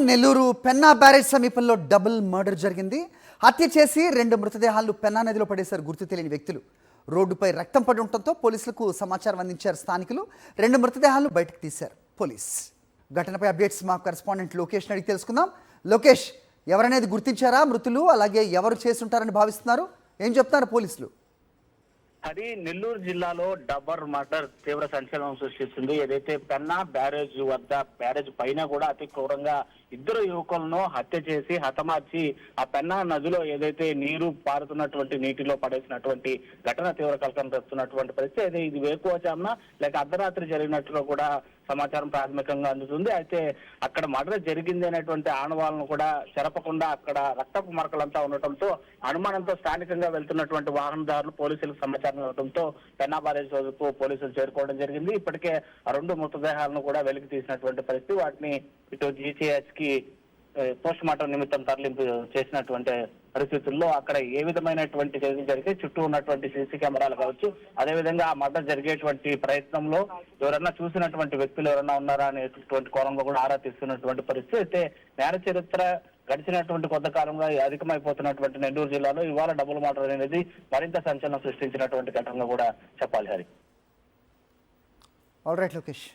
Nellore Penna barrage సమీపంలో double murder జరిగింది. హత్య చేసి 2 మృతదేహాలను పెన్నా నదిలో పడేశారు గుర్తు తెలియని వ్యక్తులు. రోడ్డుపై రక్తం పడి ఉండటంతో పోలీసులకు సమాచారం అందించారు స్థానికులు. 2 మృతదేహాలను బయటకు తీశారు పోలీస్. ఘటనపై అప్డేట్స్ మా కరెస్పాండెంట్ లోకేష్ అడిగి తెలుసుకుందాం. లోకేష్, ఎవరనేది గుర్తించారా మృతులు? అలాగే ఎవరు చేసి ఉంటారని భావిస్తున్నారు? ఏం చెప్తున్నారు పోలీసులు? అది నెల్లూరు జిల్లాలో డబర్ మర్డర్ తీవ్ర సంచలనం సృష్టిస్తుంది. ఏదైతే పెన్నా బ్యారేజ్ వద్ద బ్యారేజ్ పైన కూడా అతి క్రూరంగా 2 యువకులను హత్య చేసి హతమార్చి ఆ పెన్నా నదిలో ఏదైతే నీరు పారుతున్నటువంటి నీటిలో పడేసినటువంటి ఘటన తీవ్ర కలకలం తెస్తున్నటువంటి పరిస్థితి. అయితే ఇది వేకువజామున లేక అర్ధరాత్రి జరిగినట్లు కూడా సమాచారం ప్రాథమికంగా అందుతుంది. అయితే అక్కడ మర్డర్ జరిగింది అనేటువంటి ఆనవాళ్ళను కూడా చెరపకుండా అక్కడ రక్తపు మరకలంతా ఉండటంతో అనుమానంతో స్థానికంగా వెళ్తున్నటువంటి వాహనదారులు పోలీసులకు సమాచారం ఇవ్వడంతో పెన్నా బ్యారేజ్ వద్దకు పోలీసులు చేరుకోవడం జరిగింది. ఇప్పటికే 2 మృతదేహాలను కూడా వెలికి తీసినటువంటి పరిస్థితి. వాటిని ఇటు జీసీహెచ్ కి పోస్ట్ మార్టం నిమిత్తం తరలింపు చేసినటువంటి పరిస్థితుల్లో అక్కడ ఏ విధమైనటువంటి చర్యలు జరిగితే చుట్టూ ఉన్నటువంటి సీసీ కెమెరాలు కావచ్చు, అదేవిధంగా ఆ మర్డర్ జరిగేటువంటి ప్రయత్నంలో ఎవరన్నా చూసినటువంటి వ్యక్తులు ఎవరన్నా ఉన్నారా అనేటువంటి కోణంలో కూడా ఆరా తీస్తున్నటువంటి పరిస్థితి. అయితే నేర చరిత్ర గడిచినటువంటి కొంతకాలంగా అధికమైపోతున్నటువంటి నెల్లూరు జిల్లాలో ఇవాళ డబుల్ మర్డర్ అనేది మరింత సంచలనం సృష్టించినటువంటి ఘటనగా కూడా చెప్పాలి. Hari, all right Lokesh.